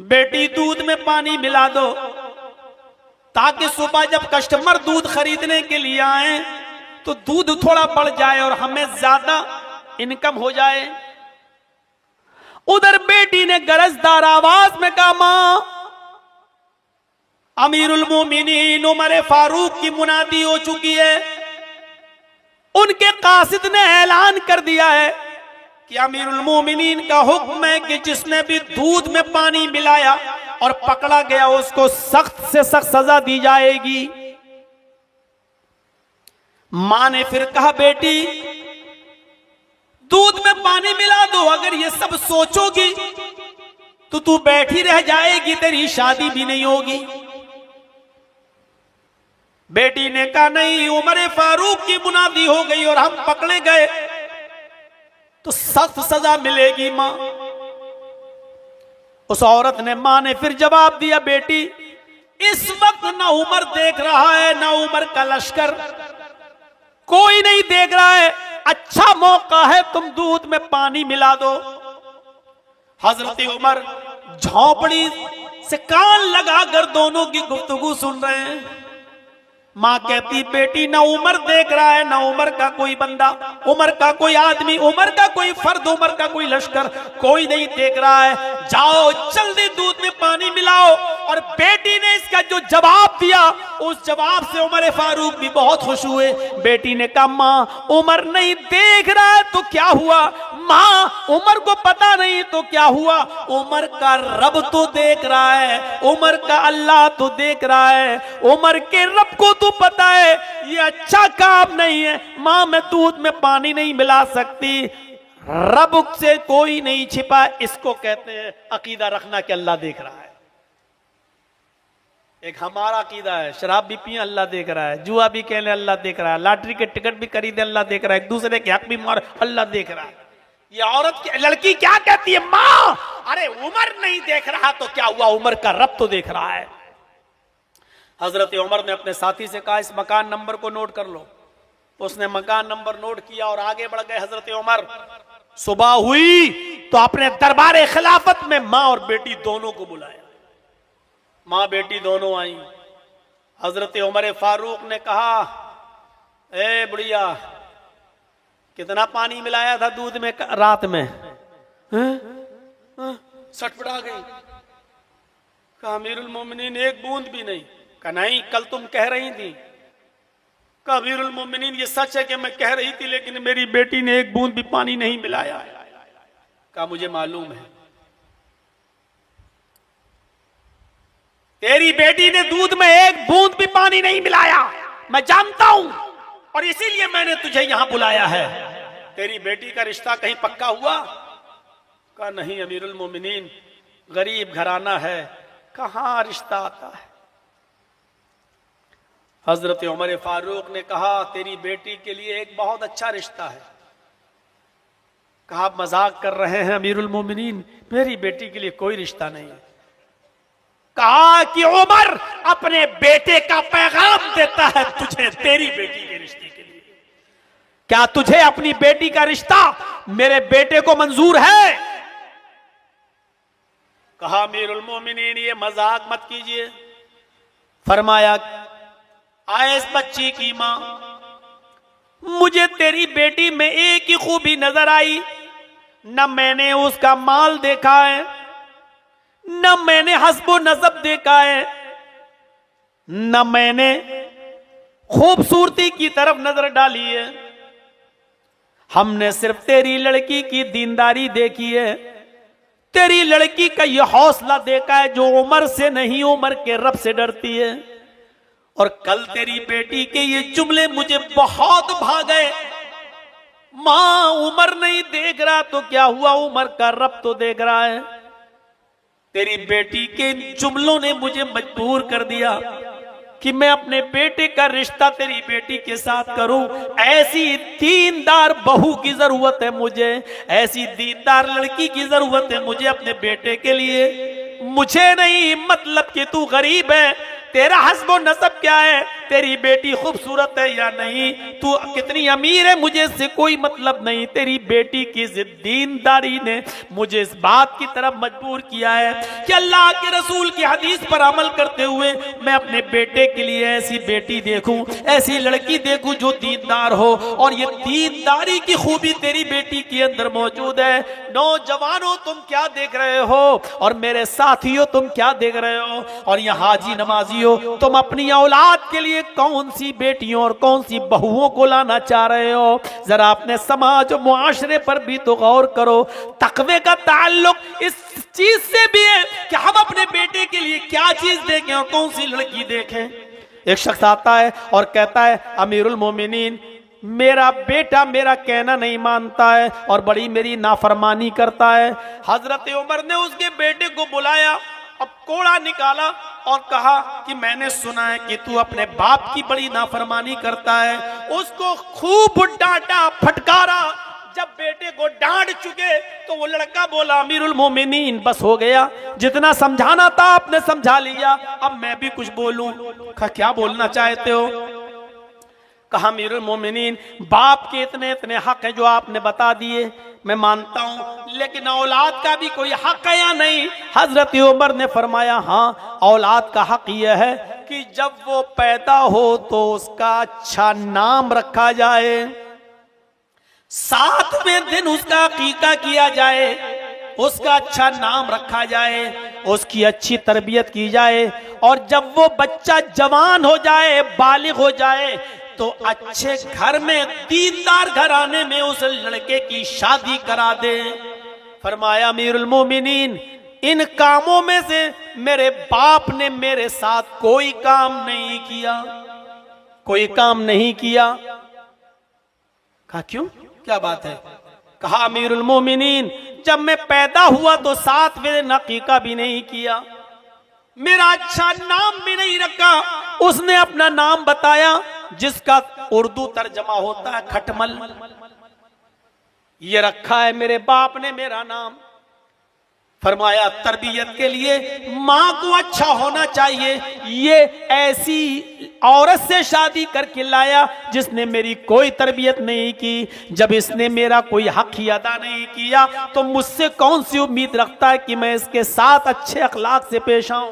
बेटी दूध में पानी मिला दो ताकि सुबह जब कस्टमर दूध खरीदने के लिए आए तो दूध थोड़ा बढ़ जाए और हमें ज्यादा इनकम हो जाए। उधर बेटी ने गरजदार आवाज में कहा, मां, अमीरुल मोमिनीन उमर फारूक की मुनादी हो चुकी है। उनके कासिद ने ऐलान कर दिया है कि अमीरुल मोमिनीन का हुक्म है कि जिसने भी दूध में पानी मिलाया और पकड़ा गया उसको सख्त से सख्त सजा दी जाएगी। मां ने फिर कहा, बेटी दूध में पानी मिला दो, अगर ये सब सोचोगी तो तू बैठी रह जाएगी, तेरी शादी भी नहीं होगी। बेटी ने कहा, नहीं, उमर फारूक की मुनादी हो गई और हम पकड़े गए तो सख्त सजा मिलेगी मां। उस औरत ने, मां ने फिर जवाब दिया, बेटी इस वक्त ना उमर देख रहा है ना उमर का लश्कर, कोई नहीं देख रहा है, अच्छा मौका है, तुम दूध में पानी मिला दो। हजरत उमर झोंपड़ी से कान लगाकर दोनों की गुफ्तगू सुन रहे हैं। मां कहती, बेटी ना उमर देख रहा है ना उमर का कोई बंदा, उमर का कोई आदमी, उमर का कोई फर्द, उमर का कोई लश्कर, कोई नहीं देख रहा है, जाओ जल्दी दूध में पानी मिलाओ। और बेटी ने इसका जो जवाब दिया उस जवाब से उमर फारूक भी बहुत खुश हुए। बेटी ने कहा, मां उमर नहीं देख रहा है तो क्या हुआ, मां उमर को पता नहीं तो क्या हुआ, उमर का रब तो देख रहा है, उमर का अल्लाह तो देख रहा है, उमर के रब को तो पता है ये अच्छा काम नहीं है। मां मैं दूध में पानी नहीं मिला सकती, रब से कोई नहीं छिपा। इसको कहते हैं अकीदा रखना कि अल्लाह देख रहा है। एक हमारा अकीदा है, शराब भी पिए अल्लाह देख रहा है, जुआ भी खेले अल्लाह देख रहा है, लॉटरी के टिकट भी खरीदे अल्लाह देख रहा है, एक दूसरे के हक भी मार अल्लाह देख रहा है। ये औरत की लड़की क्या कहती है, मां अरे उमर नहीं देख रहा तो क्या हुआ, उमर का रब तो देख रहा है। हजरत उमर ने अपने साथी से कहा, इस मकान नंबर को नोट कर लो। उसने मकान नंबर नोट किया और आगे बढ़ गए हजरत उमर। सुबह हुई तो अपने दरबार खिलाफत में मां और बेटी दोनों को बुलाया। मां बेटी दोनों आई। हजरत उमर फारूक ने कहा, ए बुढ़िया, कितना पानी मिलाया था दूध में रात में? सटपटा गई। कहा, अमीरुल मोमिनीन एक बूंद भी नहीं। कहा, नहीं, कल तुम कह रही थी। कहा, अमीरुल मोमिनीन ये सच है कि मैं कह रही थी, लेकिन मेरी बेटी ने एक बूंद भी पानी नहीं मिलाया। कहा, मुझे मालूम है, तेरी बेटी ने दूध में एक बूंद भी पानी नहीं मिलाया, मैं जानता हूं, और इसीलिए मैंने तुझे यहां बुलाया है। तेरी बेटी का रिश्ता कहीं पक्का हुआ? कहा, नहीं अमीरुल मोमिनीन, गरीब घराना है, कहां रिश्ता आता है। हजरत उमर फारूक ने कहा, तेरी बेटी के लिए एक बहुत अच्छा रिश्ता है। कहा, आप मजाक कर रहे हैं अमीरुल मोमिनीन, मेरी बेटी के लिए कोई रिश्ता नहीं है। कहा कि उमर अपने बेटे का पैगाम देता है तुझे तेरी बेटी के रिश्ते के लिए। क्या तुझे अपनी बेटी का रिश्ता मेरे बेटे को मंजूर है? कहा, अमीरुल मोमिनीन ये मजाक मत कीजिए। फरमाया, आए इस बच्ची की मां, मुझे तेरी बेटी में एक ही खूबी नजर आई, न मैंने उसका माल देखा है, न मैंने हस्बो नसब देखा है, न मैंने खूबसूरती की तरफ नजर डाली है। हमने सिर्फ तेरी लड़की की दीनदारी देखी है, तेरी लड़की का यह हौसला देखा है जो उमर से नहीं उमर के रब से डरती है। और कल तेरी बेटी के ये जुमले मुझे बहुत भा गए, मां उमर नहीं देख रहा तो क्या हुआ, उमर का रब तो देख रहा है। तेरी बेटी के जुमलों ने मुझे मजबूर कर दिया कि मैं अपने बेटे का रिश्ता तेरी बेटी के साथ करूं। ऐसी दीनदार बहू की जरूरत है मुझे, ऐसी दीनदार लड़की की जरूरत है मुझे अपने बेटे के लिए। मुझे नहीं मतलब कि तू गरीब है, तेरा हस्ब नसब क्या है, तेरी बेटी खूबसूरत है या नहीं, तू कितनी अमीर है, मुझे इससे कोई मतलब नहीं। तेरी बेटी की दीनदारी ने मुझे इस बात की तरफ मजबूर किया है कि अल्लाह के रसूल की हदीस पर अमल करते हुए मैं अपने बेटे के लिए ऐसी बेटी देखूं, ऐसी लड़की देखूं जो दीनदार हो। और ये दीनदारी की खूबी तेरी बेटी के अंदर मौजूद है। नौजवानों तुम क्या देख रहे हो, और मेरे साथियों तुम क्या देख रहे हो, और ये हाजी नमाजियों तुम अपनी औलाद के लिए कौन सी बेटियों और कौन सी बहुओं को लाना चाह रहे हो। जरा अपने समाज और मुआशरे पर भी तो गौर करो। तकवे का ताल्लुक इस चीज से भी है कि हम अपने बेटे के लिए क्या चीज देखें और कौन सी लड़की देखें। एक शख्स आता है और कहता है, अमीरुल मोमिनीन, मेरा बेटा मेरा कहना नहीं मानता है और बड़ी मेरी नाफरमानी करता है। हजरत उमर ने उसके बेटे को बुलाया, अब कोड़ा निकाला और कहा कि मैंने सुना है कि तू अपने बाप की बड़ी नाफरमानी करता है। उसको खूब डांटा, फटकारा। जब बेटे को डांट चुके तो वो लड़का बोला, अमीरुल मोमिनीन बस हो गया, जितना समझाना था आपने समझा लिया, अब मैं भी कुछ बोलूं। कहा क्या बोलना चाहते हो? कहा अमीरुल मोमिनीन, बाप के इतने इतने हक हैं जो आपने बता दिए, मैं मानता हूं, लेकिन औलाद का भी कोई हक है या नहीं? हजरत उमर ने फरमाया, हाँ औलाद का हक यह है कि जब वो पैदा हो तो उसका अच्छा नाम रखा जाए, 7वें दिन उसका अकीका किया जाए, उसका अच्छा नाम रखा जाए, उसकी अच्छी तरबियत की जाए, और जब वो बच्चा जवान हो जाए, बालिग हो जाए, तो अच्छे घर में, दीनदार घराने में उस लड़के की शादी करा दे। फरमाया अमीरुल मोमिनीन, इन कामों में से मेरे बाप ने मेरे साथ कोई काम नहीं किया, कोई काम नहीं किया। कहा क्यों, क्या बात है? कहा अमीरुल मोमिनीन, जब मैं पैदा हुआ तो 7वें दिन अकीका भी नहीं किया, मेरा अच्छा नाम भी नहीं रखा। उसने अपना नाम बताया जिसका उर्दू तर्जमा होता है खटमल, ये रखा है मेरे बाप ने मेरा नाम। फरमाया तरबियत के लिए माँ को अच्छा होना चाहिए, ये ऐसी औरत से शादी करके लाया जिसने मेरी कोई तरबियत नहीं की। जब इसने मेरा कोई हक ही अदा नहीं किया तो मुझसे कौन सी उम्मीद रखता है कि मैं इसके साथ अच्छे अखलाक से पेश आऊं।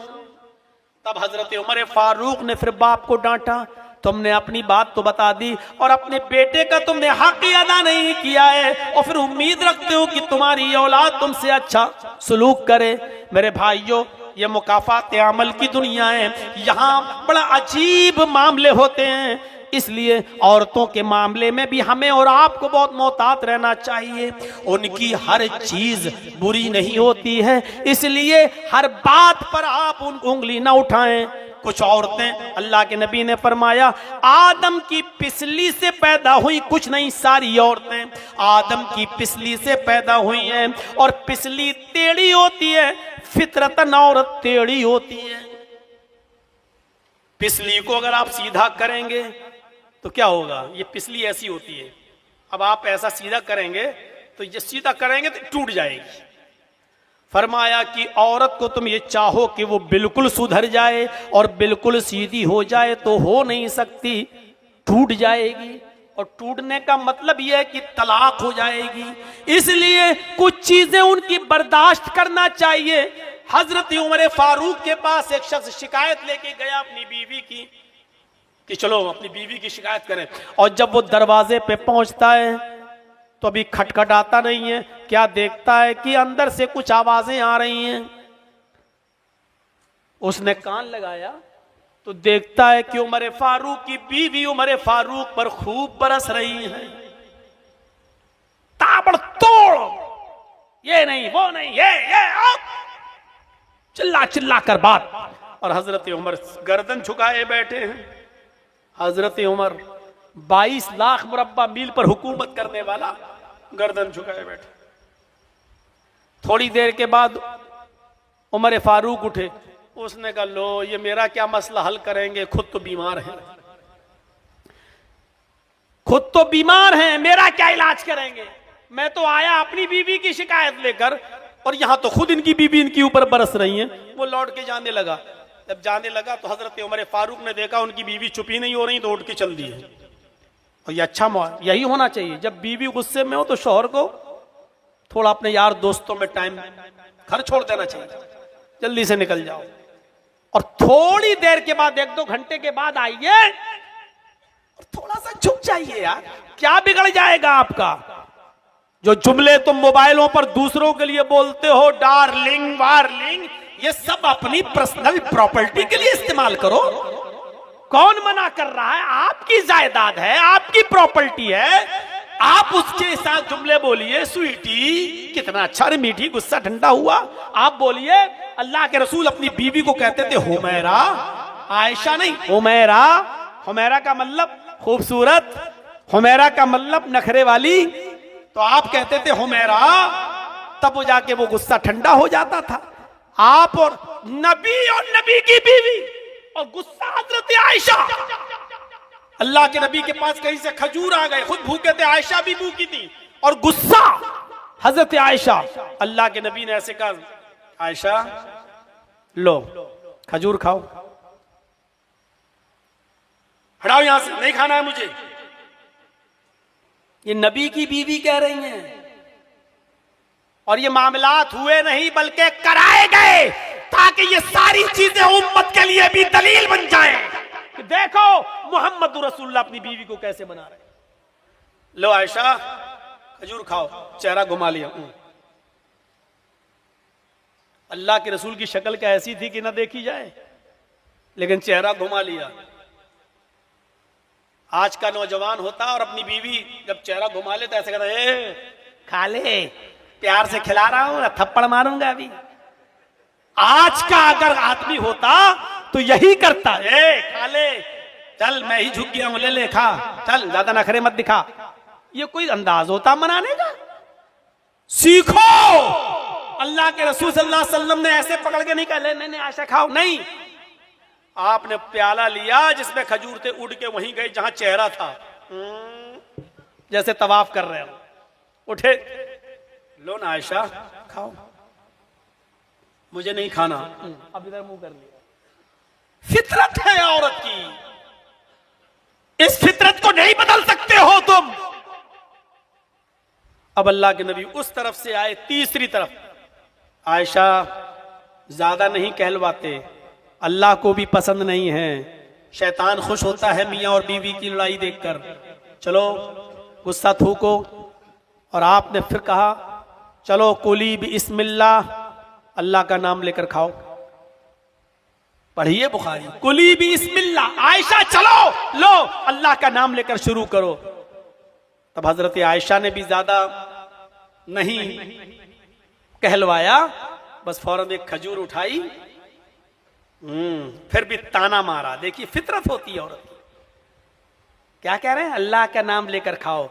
तब हजरत उमर फारूक ने फिर बाप को डांटा, तुमने अपनी बात तो बता दी और अपने बेटे का तुमने हक ही अदा नहीं किया है, और फिर उम्मीद रखते हो कि तुम्हारी औलाद तुमसे अच्छा सलूक करे। मेरे भाइयों, ये मुकाफात अमल की दुनिया है, यहाँ बड़ा अजीब मामले होते हैं, इसलिए औरतों के मामले में भी हमें और आपको बहुत मोहतात रहना चाहिए। उनकी हर चीज बुरी नहीं होती है, इसलिए हर बात पर आप उंगली ना उठाएं। कुछ औरतें, अल्लाह के नबी ने फरमाया, आदम की पिसली से पैदा हुई, कुछ नहीं सारी औरतें आदम की पिसली से पैदा हुई हैं, और पिसली टेढ़ी होती है, फितरतन औरत टेढ़ी होती है। पिसली को अगर आप सीधा करेंगे तो क्या होगा, ये पिसली ऐसी होती है, अब आप ऐसा सीधा करेंगे तो ये सीधा करेंगे तो टूट जाएगी। फरमाया कि औरत को तुम ये चाहो कि वो बिल्कुल सुधर जाए और बिल्कुल सीधी हो जाए तो हो नहीं सकती, टूट जाएगी, और टूटने का मतलब यह है कि तलाक हो जाएगी। इसलिए कुछ चीजें उनकी बर्दाश्त करना चाहिए। हजरत उमर फारूक के पास एक शख्स शिकायत लेके गया अपनी बीवी की कि चलो अपनी बीवी की शिकायत करें, और जब वो दरवाजे पे पहुंचता है तो अभी खटखटाता नहीं है, क्या देखता है कि अंदर से कुछ आवाजें आ रही हैं। उसने कान लगाया तो देखता है कि उमर फारूक की बीवी उमर फारूक पर खूब बरस रही है, ताबड़तोड़, ये नहीं वो नहीं, ये चिल्ला चिल्ला कर बात। और हजरत उमर गर्दन झुकाए बैठे हैं। हजरत उमर 22 लाख मुरब्बा मील पर हुकूमत करने वाला गर्दन झुकाए बैठे। थोड़ी देर के बाद उमर फारूक उठे, उसने कहा लो ये मेरा क्या मसला हल करेंगे, खुद तो बीमार हैं, खुद तो बीमार हैं, मेरा क्या इलाज करेंगे। मैं तो आया अपनी बीवी की शिकायत लेकर और यहां तो खुद इनकी बीवी इनके ऊपर बरस रही है। वो लौट के जाने लगा। जब जाने लगा तो हजरत उमर फारूक ने देखा उनकी बीवी चुप ही नहीं हो रही, तो उठ के चल दी है। और ये अच्छा यही होना चाहिए, जब बीवी गुस्से में हो तो शौहर को थोड़ा अपने यार दोस्तों में टाइम घर छोड़ देना चाहिए, जल्दी से निकल जाओ। और थोड़ी देर के बाद, 1-2 घंटे के बाद आइए और थोड़ा सा झुक जाइए यार, क्या बिगड़ जाएगा आपका? जो जुमले तुम मोबाइलों पर दूसरों के लिए बोलते हो, डार्लिंग वार्लिंग, ये सब अपनी पर्सनल प्रॉपर्टी के लिए इस्तेमाल करो। कौन मना कर रहा है? आपकी जायदाद है, आपकी प्रॉपर्टी है, आप उसके साथ जुमले बोलिए। स्वीटी कितना अच्छा, अरे मीठी, गुस्सा ठंडा हुआ, आप बोलिए। अल्लाह के रसूल अपनी बीवी को कहते थे हुमैरा, आयशा नहीं, हुमैरा। हुमैरा का मतलब खूबसूरत, हुमैरा का मतलब नखरे वाली, तो आप कहते थे हुमैरा, तब वो जाके वो गुस्सा ठंडा हो जाता था। आप और नबी की बीवी और गुस्सा हजरत आयशा। अल्लाह के नबी के पास कहीं से खजूर आ गए, खुद भूखे थे, आयशा भी भूखी थी, और गुस्सा हजरत आयशा। अल्लाह के नबी ने ऐसे कहा, आयशा लो खजूर खाओ, हटाओ यहां से, नहीं खाना है मुझे। ये नबी की बीवी कह रही हैं। और ये मामलात हुए नहीं बल्कि कराए गए, ताकि ये सारी चीजें उम्मत के लिए भी दलील बन जाएं कि देखो मोहम्मद रसूलुल्लाह अपनी बीवी को कैसे बना रहे। लो आयशा खजूर खाओ, चेहरा घुमा लिया। अल्लाह के रसूल की शक्ल क्या ऐसी थी कि ना देखी जाए, लेकिन चेहरा घुमा लिया। आज का नौजवान होता और अपनी बीवी जब चेहरा घुमा ले तो ऐसे कहता, ए खा ले, प्यार से खिला रहा हूं, थप्पड़ मारूंगा अभी। आज का अगर आदमी होता तो यही करता, ए खा ले, चल मैं ही झुक गया हूं, ले ले खा, चल ज्यादा नखरे मत दिखा। ये कोई अंदाज होता मनाने का? सीखो। अल्लाह के रसूल सल्लल्लाहु अलैहि वसल्लम ने ऐसे पकड़ के नहीं कहा, नहीं आयशा खाओ, नहीं। आपने प्याला लिया जिसमें खजूर थे, उड़ के वहीं गए जहां चेहरा था, जैसे तवाफ कर रहे हो, उठे, लो ना आयशा खाओ, मुझे नहीं खाना, अब इधर मुंह कर लिया। फितरत है औरत की, इस फितरत को नहीं बदल सकते हो तुम। अब अल्लाह के नबी उस तरफ से आए, तीसरी तरफ, आयशा ज्यादा नहीं कहलवाते, अल्लाह को भी पसंद नहीं है, शैतान खुश होता है मियां और बीवी की लड़ाई देखकर, चलो गुस्सा थूको। और आपने फिर कहा, चलो कुली बिस्मिल्लाह, अल्लाह का नाम लेकर खाओ। पढ़िए बुखारी, कुली बिस्मिल्लाह, आयशा चलो लो अल्लाह का नाम लेकर शुरू करो। तब हजरत आयशा ने भी ज्यादा नहीं कहलवाया, बस फौरन एक खजूर उठाई, फिर भी ताना मारा। देखिए फितरत होती है औरत की। क्या कह रहे हैं? अल्लाह का नाम लेकर खाओ।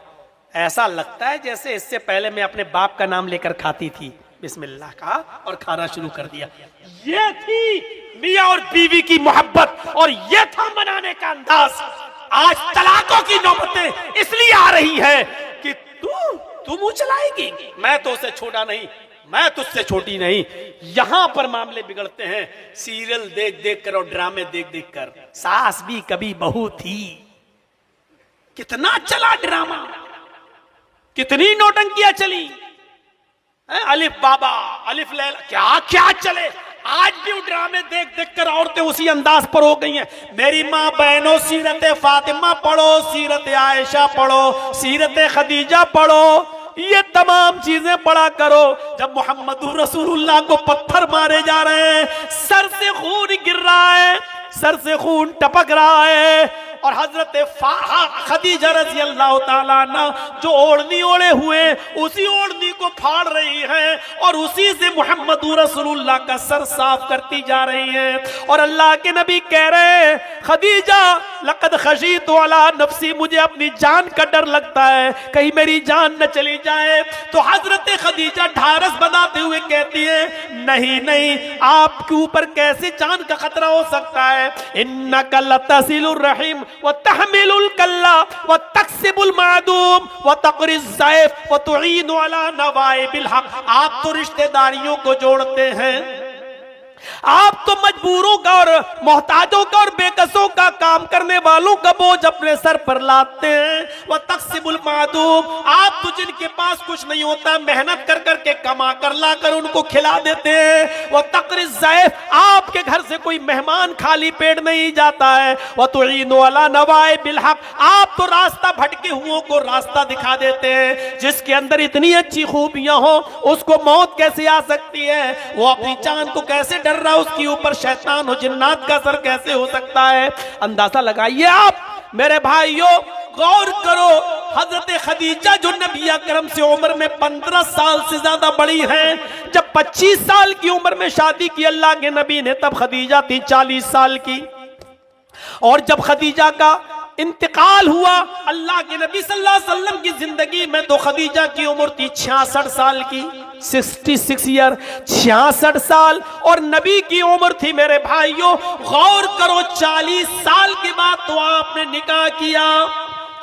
ऐसा लगता है जैसे इससे पहले मैं अपने बाप का नाम लेकर खाती थी, बिस्मिल्लाह कहा और खाना शुरू कर दिया। ये थी मियां और बीवी की मोहब्बत, और ये था मनाने का अंदाज। आज तलाकों की नौबतें इसलिए आ रही है कि तू मुंह चलाएगी, मैं तो उससे छोटा नहीं, मैं तुझसे छोटी नहीं। यहां पर मामले बिगड़ते हैं, सीरियल देख देख कर और ड्रामे देख देख कर। सास भी कभी बहू थी, कितना चला ड्रामा, कितनी नौटंकियां चली, अलिफ बाबा अलिफ लैला, क्या क्या चले। आज भी ड्रामे देख देख कर औरतें उसी अंदाज पर हो गई हैं। मेरी माँ बहनों, सीरत फातिमा पढ़ो, सीरत आयशा पढ़ो, सीरत खदीजा पढ़ो, ये तमाम चीजें पढ़ा करो। जब मोहम्मद रसूलुल्लाह को पत्थर मारे जा रहे हैं, सर से खून गिर रहा है, सर से खून टपक रहा है, और हजरत खदीजा रज़ी अल्लाह ताला अन्हा जो ओढ़नी ओढ़े हुए उसी ओढ़नी को फाड़ रही है और उसी से मोहम्मद रसूलुल्लाह का सर साफ करती जा रही है। और अल्लाह के नबी कह रहे हैं, खदीजा लक़द खशीतु अला नफ्सी, मुझे अपनी जान का डर लगता है, कहीं मेरी जान न चली जाए। तो हजरत खदीजा ढारस बनाते हुए कहती है, नहीं नहीं, आपके ऊपर कैसे जान का खतरा हो सकता है। इन्नका लतसिलुर रहीम व तहमिलुल कल्ला व तक्सिबुल मादूम व तक़रिज़ ज़ैफ़ व तुईनु अला नवाइबिल हक़। आप तो रिश्तेदारियों को जोड़ते हैं, आप तो मजबूरों का और मोहताजों का और बेकसों का काम करने वालों का बोझ अपने सर पर लाते हैं। वह तकसीबुल मादूम, आप तो जिनके पास कुछ नहीं होता मेहनत कर करके कमा कर ला कर उनको खिला देते हैं। वह तकरीज ज़ैफ, आपके घर से कोई मेहमान खाली पेट नहीं जाता है। वह तुईनु अला नवाए बिलहक, आप तो रास्ता भटके हुओं को रास्ता दिखा देते हैं। जिसके अंदर इतनी अच्छी खूबियां हो उसको मौत कैसे आ सकती है? वो अपनी जान को कैसे डर रहा, उसके ऊपर शैतान और जिन्नात का असर कैसे हो सकता है? अंदाजा लगाइए आप मेरे भाइयों, गौर करो। हजरत खदीजा जो नबी अकरम से उम्र में 15 साल से ज्यादा बड़ी हैं, जब 25 साल की उम्र में शादी की अल्लाह के नबी ने, तब खदीजा थी 40 साल की। और जब खदीजा का इंतकाल हुआ अल्लाह के नबी सल्लल्लाहु अलैहि वसल्लम की जिंदगी में, तो खदीजा की उम्र थी 66 साल की, 66 ईयर, 66 साल। और नबी की उम्र थी मेरे भाइयों, गौर करो, 40 साल के बाद तो आपने निकाह किया,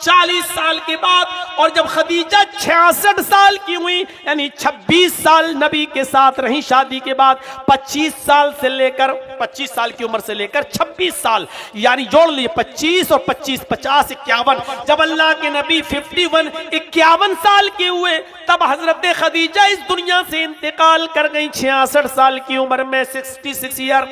40 साल के बाद। और जब खदीजा 66 साल की हुई, यानी 26 साल नबी के साथ रही शादी के बाद, 25 साल से लेकर 25 साल की उम्र से लेकर 26 साल, यानी जोड़ लिए 25 और 25, 50, 51। जब अल्लाह के नबी 51, 51 साल के हुए, तब हजरत खदीजा इस दुनिया से इंतकाल कर गई 66 साल की उम्र में, 66 ईयर।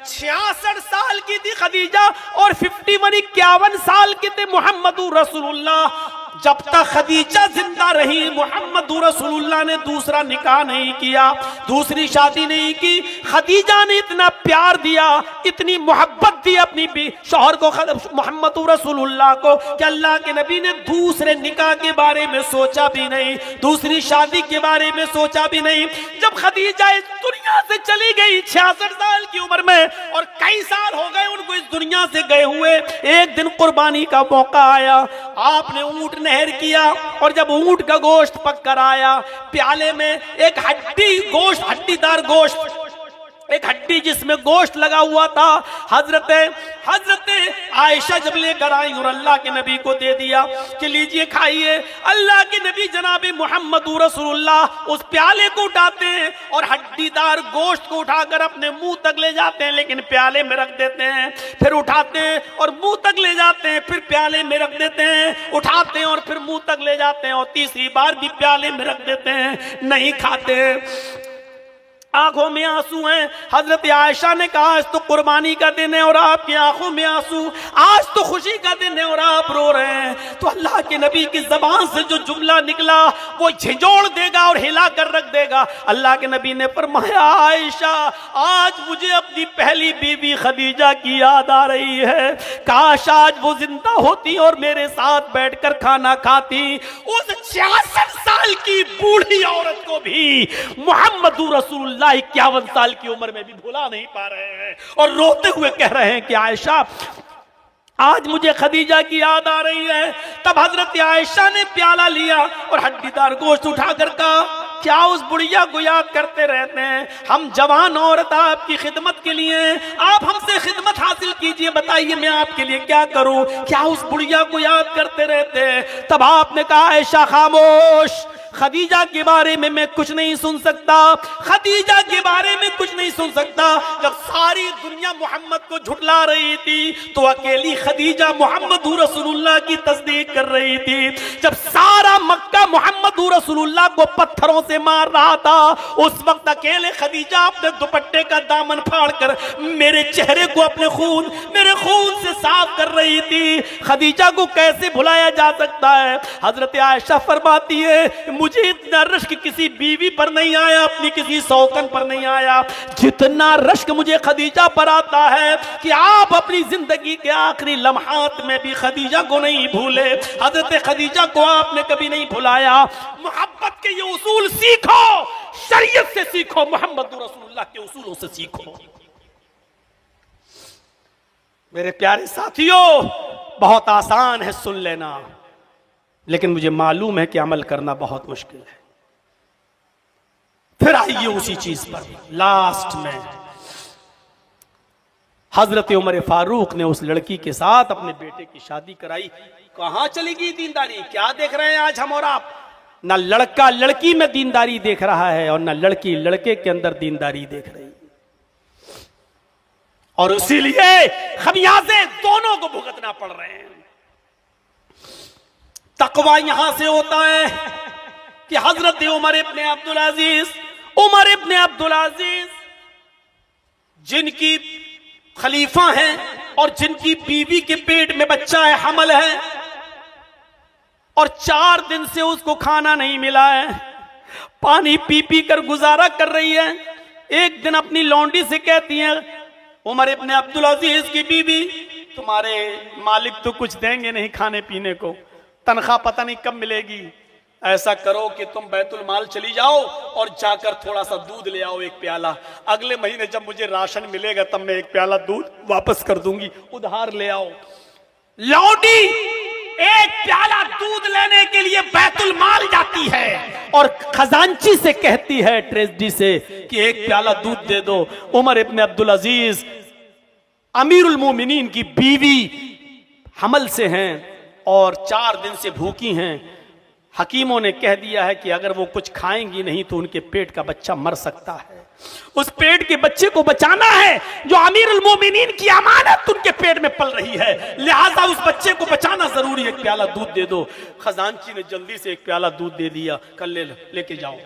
66 साल की थी खदीजा और 51, 51 साल के थे मुहम्मदुर रसूलुल्लाह। जब तक खदीजा जिंदा रही, मुहम्मदुर रसूलुल्लाह ने दूसरा निकाह नहीं किया, दूसरी शादी नहीं की। खदीजा ने इतना प्यार दिया, इतनी मोहब्बत दी अपनी शौहर को, मुहम्मदुर रसूलुल्लाह को, कि अल्लाह के नबी ने दूसरे निकाह के बारे में सोचा भी नहीं, दूसरी शादी के बारे में सोचा भी नहीं। जब खदीजा इस दुनिया से चली गई 66 साल की उम्र में, और कई साल हो गए उनको इस दुनिया से गए हुए, एक दिन कुर्बानी का मौका आया, आपने ऊंट नहर किया, और जब ऊंट का गोश्त पक कर आया, प्याले में एक हड्डीदार गोश्त, एक हड्डी जिसमें गोश्त लगा हुआ था, हजरत आयशा जब लेकर आई और अल्लाह के नबी को दे दिया कि लीजिए खाइए। अल्लाह के नबी जनाब मुहम्मदुर रसूलुल्लाह उस प्याले को उठाते हैं और हड्डीदार गोश्त को उठाकर अपने मुंह तक ले जाते हैं, लेकिन प्याले में रख देते हैं, फिर उठाते हैं और मुंह तक ले जाते हैं, फिर प्याले में रख देते हैं, उठाते हैं और फिर मुंह तक ले जाते हैं, और तीसरी बार भी प्याले में रख देते हैं, नहीं खाते। आंखों में आंसू हैं। हजरत आयशा ने कहा आज तो कुर्बानी का दिन है और आपकी आंखों में आंसू, आज तो खुशी का दिन है और आप रो रहे हैं। तो अल्लाह के नबी की जबान से जो जुमला निकला वो झिझोड़ देगा और हिला कर रख देगा। अल्लाह के नबी ने फरमाया आयशा आज मुझे अपनी पहली बीवी खदीजा की याद आ रही है, काश आज वो जिंदा होती और मेरे साथ बैठकर खाना खाती। उस 66 साल की बूढ़ी औरत को भी मुहम्मदुर रसूलुल्लाह 51 साल की उम्र में भी भुला नहीं पा रहे हैं और रोते हुए कह रहे हैं कि आयशा आज मुझे खदीजा की याद आ रही है। तब हजरत आयशा ने प्याला लिया और हड्डीदार गोश्त उठाकर कहा क्या उस बुढ़िया को याद करते रहते हैं? हम जवान औरत आपकी खिदमत के लिए, आप हमसे खिदमत हासिल कीजिए, बताइए मैं आपके लिए क्या करूं? क्या उस बुढ़िया को याद करते रहते हैं? तब आपने कहा आयशा खामोश, खदीजा के बारे में मैं कुछ नहीं सुन सकता, खदीजा के बारे में कुछ नहीं सुन सकता। जब सारी दुनिया मोहम्मद को झुठला रही थी तो अकेली खदीजा मुहम्मदुर रसूलुल्लाह की तस्दीक कर रही थी। जब सारा मक्का मुहम्मदुर रसूलुल्लाह को पत्थरों से मार रहा था, उस वक्त अकेले खदीजा अपने दुपट्टे का दामन फाड़कर मेरे चेहरे को मेरे खून से साफ कर रही थी। खदीजा को कैसे भुलाया जा सकता है? हजरत आयशा फरमाती है मुझे इतना रश्क किसी बीवी पर नहीं आया, अपनी किसी सौकन पर नहीं आया, जितना रश्क मुझे खदीजा पर आता है कि आप अपनी जिंदगी के आखिरी लम्हात में भी खदीजा को नहीं भूले। हजरत खदीजा को आपने कभी नहीं भुलाया। मोहब्बत के ये उसूल सीखो, शरीयत से सीखो, मोहम्मद रसूलुल्लाह के उसूलों से सीखो। मेरे प्यारे साथियों, बहुत आसान है सुन लेना, लेकिन मुझे मालूम है कि अमल करना बहुत मुश्किल है। फिर आइए उसी चीज पर, लास्ट में हजरत उमर फारूक ने उस लड़की के साथ अपने बेटे की शादी कराई। कहां चली गई दीनदारी? क्या देख रहे हैं आज हम और आप? ना लड़का लड़की में दीनदारी देख रहा है और ना लड़की लड़के के अंदर दीनदारी देख रही। और इसीलिए खमियाजे दोनों को भुगतना पड़ रहे हैं। तकवा यहां से होता है कि हजरत उमर इब्ने अब्दुल अजीज जिनकी खलीफा हैं और जिनकी बीवी के पेट में बच्चा है, हमल है, और 4 दिन से उसको खाना नहीं मिला है, पानी पी पी कर गुजारा कर रही है। एक दिन अपनी लौंडी से कहती है, उमर इब्ने अब्दुल अजीज की बीवी, तुम्हारे मालिक तो कुछ देंगे नहीं खाने पीने को, तनख्वाह पता नहीं कब मिलेगी, ऐसा करो कि तुम बैतुल माल चली जाओ और जाकर थोड़ा सा दूध ले आओ, एक प्याला, अगले महीने जब मुझे राशन मिलेगा तब मैं एक प्याला दूध वापस कर दूंगी, उधार ले आओ। लौंडी एक प्याला दूध लेने के लिए बैतुल माल जाती है और खजांची से कहती है, ट्रेजरी से, कि एक प्याला दूध दे दो। उमर इब्ने अब्दुल अजीज अमीरुल मोमिनीन की बीवी हमल से हैं और 4 दिन से भूखी हैं। हकीमों ने कह दिया है कि अगर वो कुछ खाएंगी नहीं तो उनके पेट का बच्चा मर सकता है। उस पेट के बच्चे को बचाना है जो अमीरुल मोमिनीन की अमानत उनके पेट में पल रही है, लिहाजा उस बच्चे को बचाना जरूरी है। एक प्याला दूध दे दो। खजांची ने जल्दी से एक प्याला दूध दे दिया, कल लेके जाओ।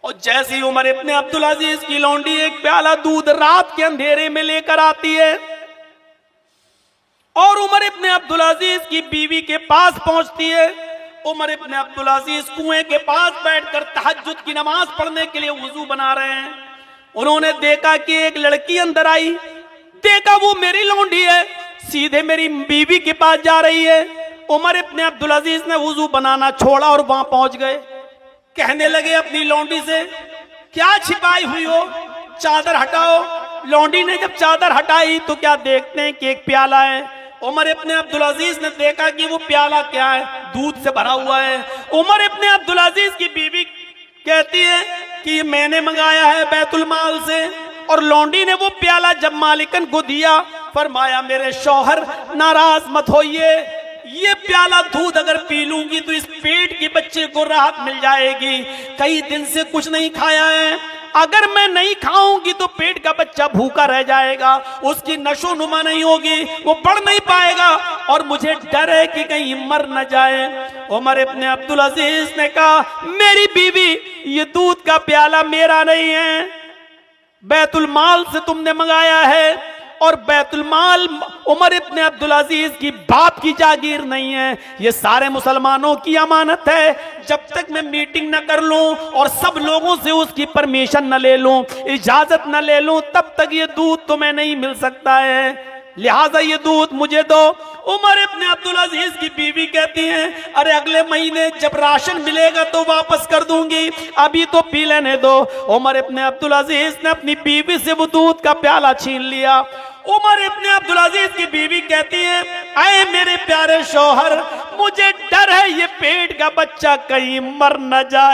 और जैसे ही उमर इब्ने अब्दुल अजीज की लौंडी एक प्याला दूध रात के अंधेरे में लेकर आती है और उमर इब्ने अब्दुल अजीज की बीवी के पास पहुंचती है, उमर इब्ने अब्दुल अजीज कुएं के पास बैठकर तहज्जुद की नमाज पढ़ने के लिए वुजू बना रहे हैं। उन्होंने देखा कि एक लड़की अंदर आई, देखा वो मेरी लौंडी है, सीधे मेरी बीवी के पास जा रही है। उमर इब्ने अब्दुल अजीज ने वुजू बनाना छोड़ा और वहां पहुंच गए। कहने लगे अपनी लौंडी से, क्या छिपाई हुई हो, चादर हटाओ। लौंडी ने जब चादर हटाई तो क्या देखते हैं कि एक प्याला है। उमर इब्ने अब्दुल अजीज ने देखा कि वो प्याला क्या है, दूध से भरा हुआ है। उमर इब्ने अब्दुल अजीज की बीवी कहती है कि ये मैंने मंगाया है बैतुल माल से। और लौंडी ने वो प्याला जब मालिकन को दिया, फरमाया मेरे शौहर नाराज मत होइए, ये प्याला दूध अगर पी लूंगी तो इस पेट के बच्चे को राहत मिल जाएगी। कई दिन से कुछ नहीं खाया है, अगर मैं नहीं खाऊंगी तो पेट का बच्चा भूखा रह जाएगा, उसकी नशो नुमा नहीं होगी, वो बढ़ नहीं पाएगा और मुझे डर है कि कहीं मर न जाए। उमर इब्ने अब्दुल अजीज ने कहा, मेरी बीवी ये दूध का प्याला मेरा नहीं है, बैतुल माल से तुमने मंगाया है और बैतुल माल उमर इब्ने अब्दुल अजीज की बाप की जागीर नहीं है, ये सारे मुसलमानों की अमानत है। जब तक मैं मीटिंग न कर लूं और सब लोगों से उसकी परमिशन न ले लूं, इजाजत न ले लूं, तब तक ये दूध तुम्हें नहीं मिल सकता है, लिहाजा ये दूध मुझे दो। उमर इब्ने अब्दुल अजीज की बीवी कहती हैं, अरे अगले महीने जब राशन मिलेगा तो वापस कर दूंगी, अभी तो पी लेने दो। उमर इब्ने अब्दुल अजीज ने अपनी बीवी से वो दूध का प्याला छीन लिया। उमर इब्ने अब्दुल अजीज की बीवी कहती है, ऐ मेरे प्यारे शौहर, मुझे डर है ये पेट का बच्चा कहीं मर न जाए।